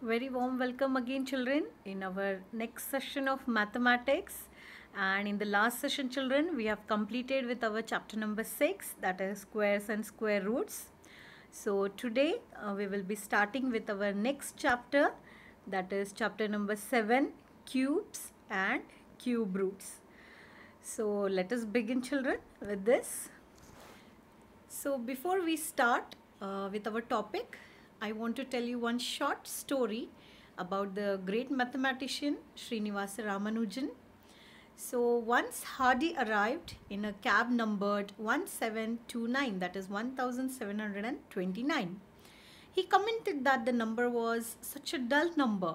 Very warm welcome again, children, in our next session of mathematics. And in the last session, children, we have completed with our chapter number 6, that is squares and square roots. So today we will be starting with our next chapter, that is chapter number 7, cubes and cube roots. So let us begin, children, with this. So before we start with our topic, I want to tell you one short story about the great mathematician Srinivasa Ramanujan. So once Hardy arrived in a cab numbered 1729, that is 1729. He commented that the number was such a dull number.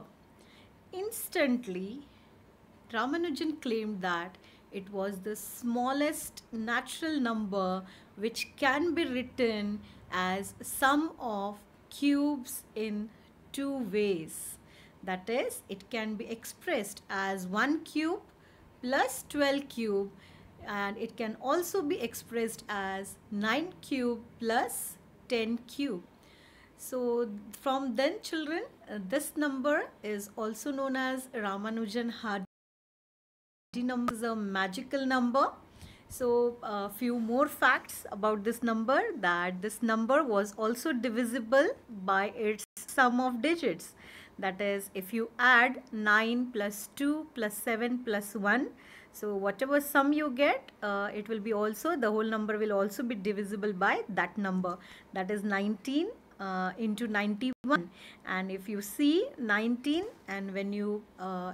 Instantly, Ramanujan claimed that it was the smallest natural number which can be written as sum of cubes in two ways. That is, it can be expressed as 1 cube plus 12 cube, and it can also be expressed as 9 cube plus 10 cube. So from then, children, this number is also known as Ramanujan Hardy number. Is a magical number. So a few more facts about this number, that this number was also divisible by its sum of digits. That is, if you add 9 plus 2 plus 7 plus 1, so whatever sum you get, it will be also, the whole number will also be divisible by that number. That is 19 into 91, and if you see 19 and when you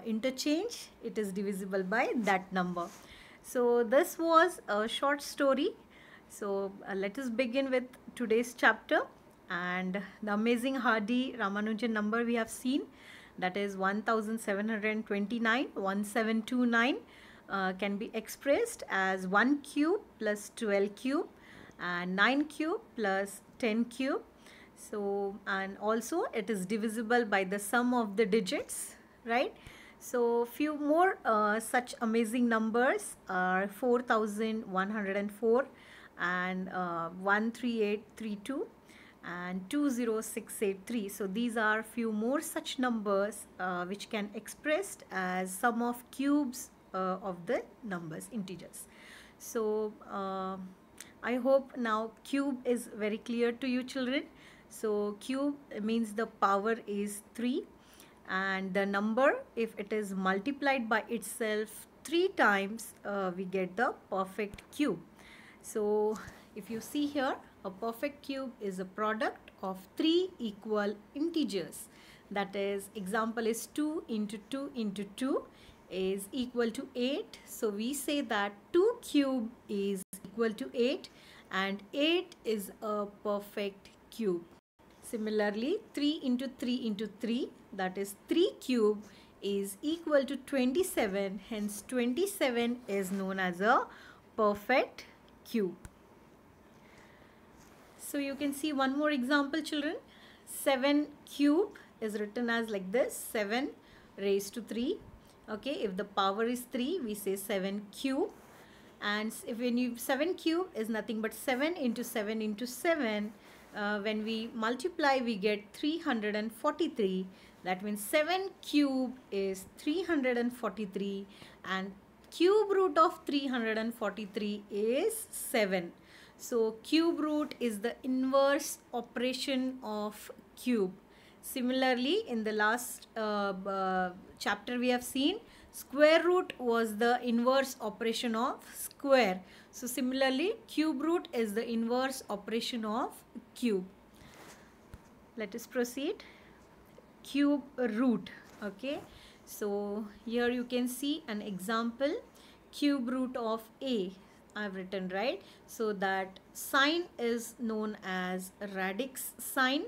interchange, it is divisible by that number. So this was a short story. So let us begin with today's chapter. And the amazing Hardy Ramanujan number we have seen, that is 1729, 1729, can be expressed as 1 cube plus 12 cube and 9 cube plus 10 cube. So, and also it is divisible by the sum of the digits, right? So few more such amazing numbers are 4104 and 13832 and 20683. So these are few more such numbers which can expressed as sum of cubes of the numbers, integers. So I hope now cube is very clear to you, children. So cube means the power is 3, and the number, if it is multiplied by itself 3 times, we get the perfect cube. So if you see here, a perfect cube is a product of 3 equal integers. That is, example is 2 into 2 into 2 is equal to 8. So we say that 2 cube is equal to 8 and 8 is a perfect cube. Similarly, 3 into 3 into 3, that is 3 cube, is equal to 27. Hence, 27 is known as a perfect cube. So you can see one more example, children. 7 cube is written as like this, 7 raised to 3. Okay, if the power is 3, we say 7 cube. And if when you 7 cube is nothing but 7 into 7 into 7. When we multiply, we get 343. That means 7 cube is 343 and cube root of 343 is 7. So cube root is the inverse operation of cube. Similarly, in the last chapter we have seen, square root was the inverse operation of square. So similarly, cube root is the inverse operation of cube. Let us proceed. Cube root. Okay. So here you can see an example. Cube root of A I have written, right? So that sign is known as radix sign,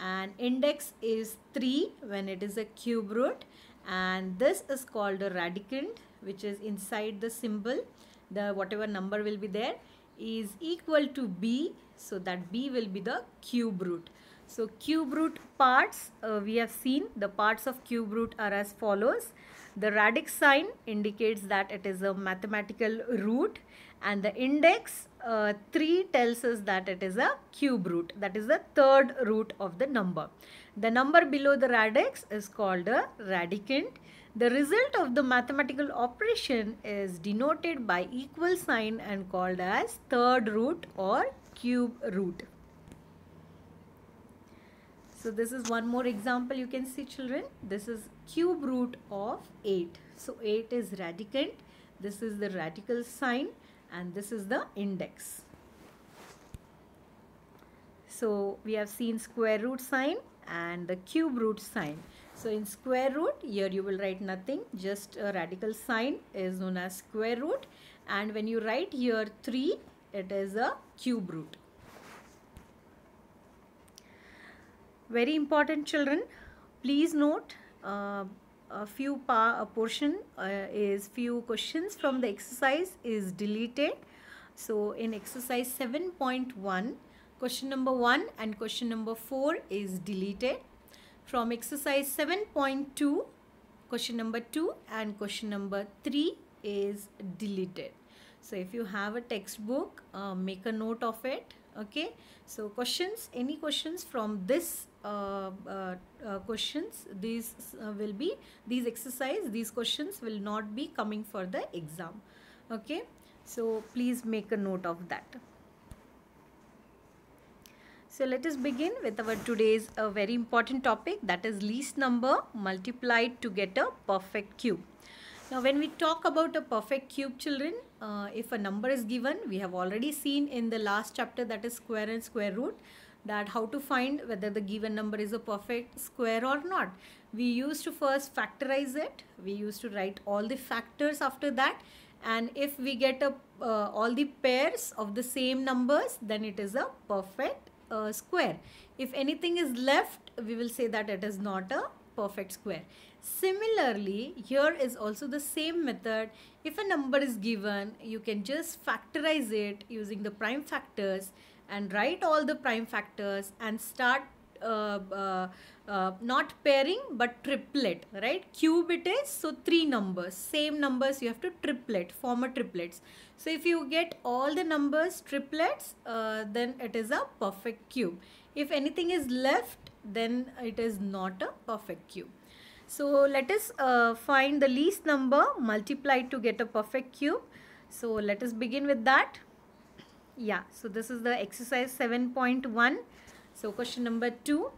and index is 3 when it is a cube root, and this is called a radicand, which is inside the symbol. The whatever number will be there is equal to B, so that B will be the cube root. So cube root parts, we have seen the parts of cube root are as follows. The radix sign indicates that it is a mathematical root, and the index 3 tells us that it is a cube root, that is the third root of the number. The number below the radix is called a radicand. The result of the mathematical operation is denoted by equal sign and called as third root or cube root. So this is one more example you can see, children. This is cube root of 8. So 8 is radicand. This is the radical sign and this is the index. So we have seen square root sign and the cube root sign. So in square root, here you will write nothing, just a radical sign is known as square root, and when you write here 3, it is a cube root. Very important, children, please note a few portion is few questions from the exercise is deleted. So in exercise 7.1, question number 1 and question number 4 is deleted. From exercise 7.2, question number 2 and question number 3 is deleted. So if you have a textbook, make a note of it. Okay, so questions, any questions from this questions, these will be, these exercise, these questions will not be coming for the exam. Okay, so please make a note of that. So let us begin with our today's very important topic, that is least number multiplied to get a perfect cube. Now when we talk about a perfect cube, children, if a number is given, we have already seen in the last chapter, that is square and square root, that how to find whether the given number is a perfect square or not. We used to first factorize it. We used to write all the factors after that, and if we get all the pairs of the same numbers, then it is a perfect square. If anything is left, we will say that it is not a perfect square. Similarly, here is also the same method. If a number is given, you can just factorize it using the prime factors and write all the prime factors and start not pairing but triplet, right? Cube it is, so 3 numbers, same numbers you have to triplet, form a triplets. So if you get all the numbers triplets, then it is a perfect cube. If anything is left, then it is not a perfect cube. So let us find the least number multiplied to get a perfect cube. So let us begin with that. Yeah, so this is the exercise 7.1. So question number 2.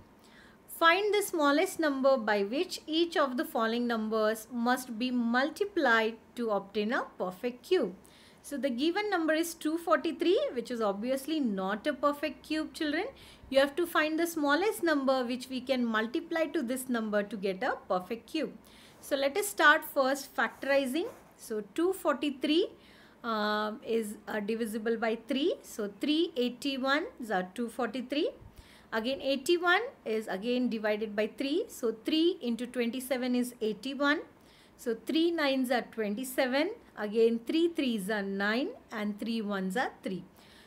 Find the smallest number by which each of the following numbers must be multiplied to obtain a perfect cube. So the given number is 243, which is obviously not a perfect cube, children. You have to find the smallest number which we can multiply to this number to get a perfect cube. So let us start first factorizing. So 243 is divisible by 3. So 381 is 243. Again 81 is again divided by 3. So 3 into 27 is 81. So 3 9s are 27. Again 3 3s are 9 and 3 1s are 3.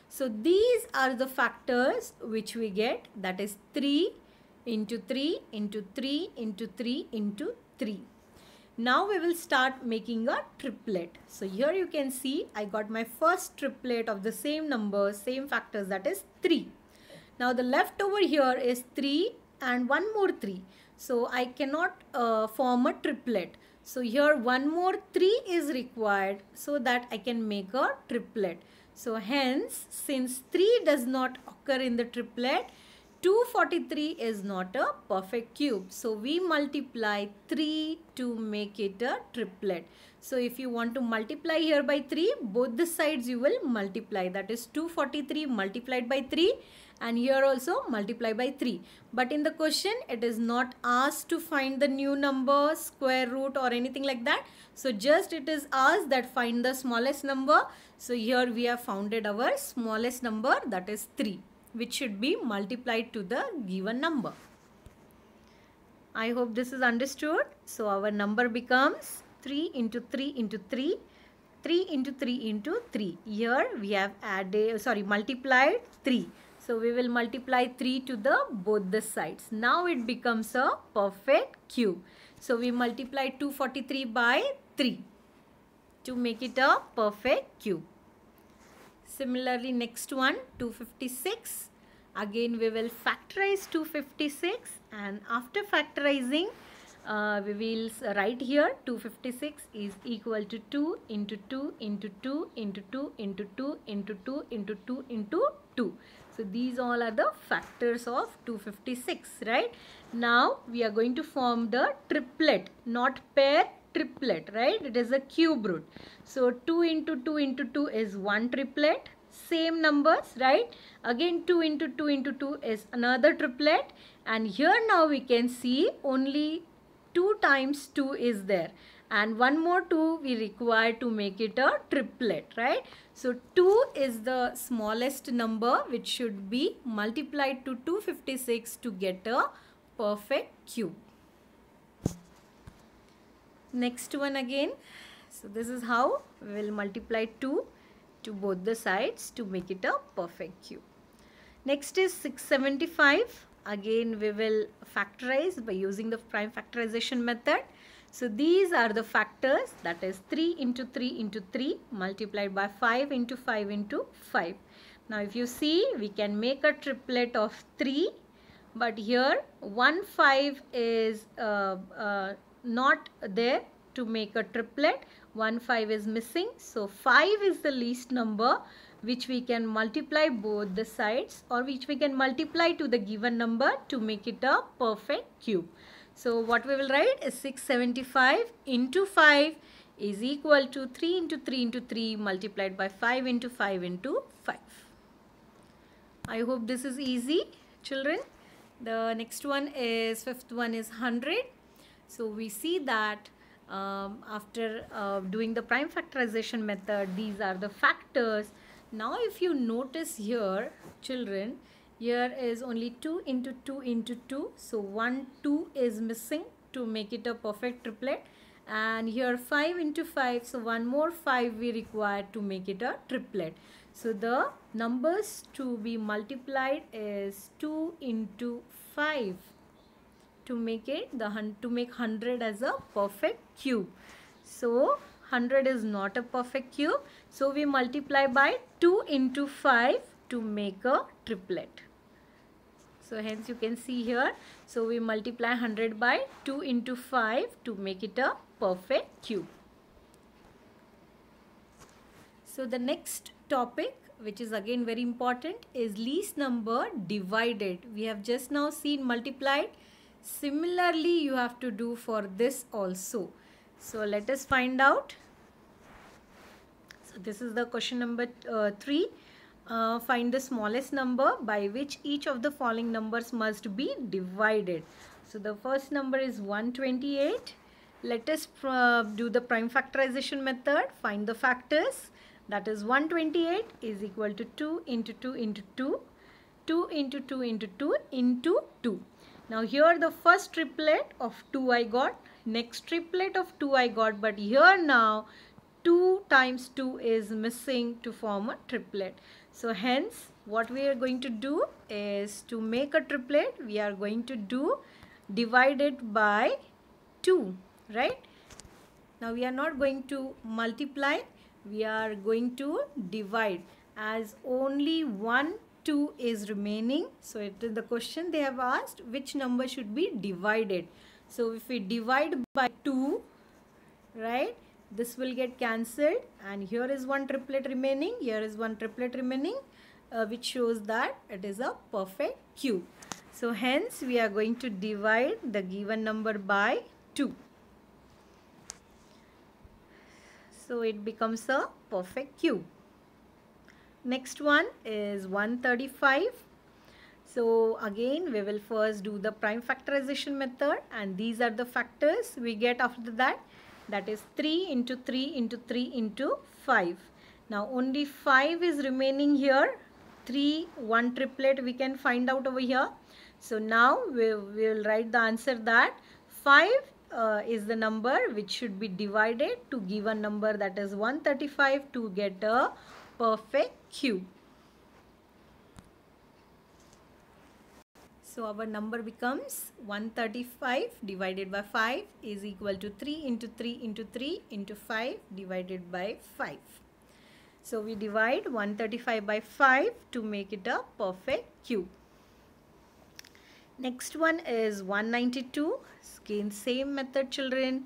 So these are the factors which we get, that is 3 into 3 into 3 into 3 into 3. Now we will start making a triplet. So here you can see I got my first triplet of the same numbers, same factors, that is 3. Now the left over here is 3 and one more 3. So I cannot form a triplet. So here one more 3 is required so that I can make a triplet. So hence, since 3 does not occur in the triplet, 243 is not a perfect cube. So we multiply 3 to make it a triplet. So if you want to multiply here by 3, both the sides you will multiply. That is 243 multiplied by 3 and here also multiply by 3. But in the question, it is not asked to find the new number, square root or anything like that. So just it is asked that find the smallest number. So here we have founded our smallest number, that is 3, which should be multiplied to the given number. I hope this is understood. So our number becomes 3 into 3 into 3, 3 into 3 into 3. Here we have multiplied 3. So we will multiply 3 to the both the sides. Now it becomes a perfect cube. So we multiply 243 by 3 to make it a perfect cube. Similarly, next one, 256. Again we will factorize 256, and after factorizing we will write here 256 is equal to 2 into 2 into 2 into 2 into 2 into 2 into 2 into 2. So these all are the factors of 256, right? Now we are going to form the triplet, not pair, triplet, right? It is a cube root. So 2 into 2 into 2 is one triplet. Same numbers, right? Again 2 into 2 into 2 is another triplet, and here now we can see only 2 times 2 is there, and one more 2 we require to make it a triplet, right? So 2 is the smallest number which should be multiplied to 256 to get a perfect cube. Next one again. So this is how we will multiply 2 to both the sides to make it a perfect cube. Next is 675. Again we will factorize by using the prime factorization method. So these are the factors, that is 3 into 3 into 3 multiplied by 5 into 5 into 5. Now if you see, we can make a triplet of 3, but here 1 5 is not there to make a triplet. 1 5 is missing, so 5 is the least number which we can multiply both the sides, or which we can multiply to the given number to make it a perfect cube. So what we will write is 675 into 5 is equal to 3 into 3 into 3 multiplied by 5 into 5 into 5. I hope this is easy, children. The next one is, fifth one is 100. So we see that after doing the prime factorization method, these are the factors. Now if you notice here, children, here is only 2 into 2 into 2. So 1 2 is missing to make it a perfect triplet. And here 5 into 5. So one more 5 we require to make it a triplet. So the numbers to be multiplied is 2 into 5 to make it to make 100 as a perfect cube. So 100 is not a perfect cube, so we multiply by 2 into 5 to make a triplet. So hence you can see here, so we multiply 100 by 2 into 5 to make it a perfect cube. So the next topic, which is again very important, is least number divided. We have just now seen multiplied. Similarly, you have to do for this also. So let us find out. So this is the question number 3. Find the smallest number by which each of the following numbers must be divided. So the first number is 128. Let us do the prime factorization method. Find the factors. That is 128 is equal to 2 into 2 into 2. 2 into 2 into 2 into 2. Now here the first triplet of 2 I got, next triplet of 2 I got, but here now 2 times 2 is missing to form a triplet. So hence what we are going to do is, to make a triplet we are going to do divide it by 2, right? Now we are not going to multiply, we are going to divide, as only 1 2 is remaining. So it is the question they have asked, which number should be divided. So if we divide by 2, right, this will get cancelled, and here is one triplet remaining, here is one triplet remaining, which shows that it is a perfect cube. So hence we are going to divide the given number by 2. So it becomes a perfect cube. Next one is 135. So again we will first do the prime factorization method, and these are the factors we get after that. That is 3 into 3 into 3 into 5. Now only 5 is remaining here. 3, 1 triplet we can find out over here. So now we will write the answer that 5 is the number which should be divided to give a number, that is 135, to get a perfect cube. So our number becomes 135 divided by 5 is equal to 3 into 3 into 3 into 5 divided by 5. So we divide 135 by 5 to make it a perfect cube. Next one is 192. Again, same method, children.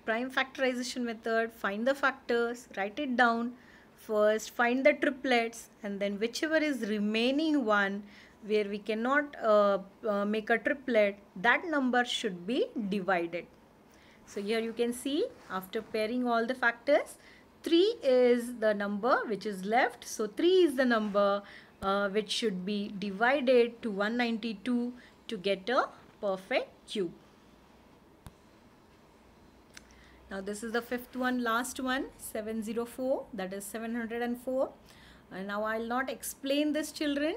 Prime factorization method. Find the factors, write it down. First, find the triplets, and then whichever is remaining one where we cannot make a triplet, that number should be divided. So here you can see, after pairing all the factors, 3 is the number which is left. So 3 is the number which should be divided to 192 to get a perfect cube. Now this is the fifth one, last one, 704, that is 704. And now I'll not explain this, children.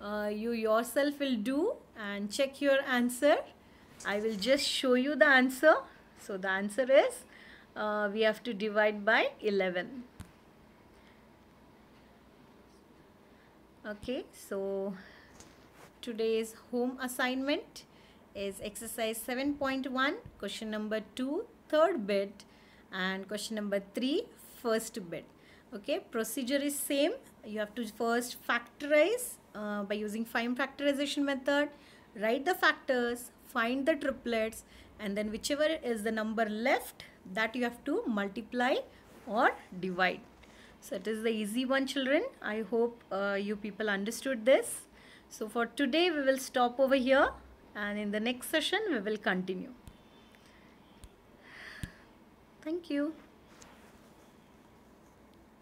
You yourself will do and check your answer. I will just show you the answer. So the answer is we have to divide by 11. Okay, so today's home assignment is exercise 7.1, question number 2, third bit, and question number 3, first bit. Okay, procedure is same. You have to first factorize by using prime factorization method, write the factors, find the triplets, and then whichever is the number left, that you have to multiply or divide. So it is the easy one, children. I hope you people understood this. So for today we will stop over here, and in the next session we will continue. Thank you.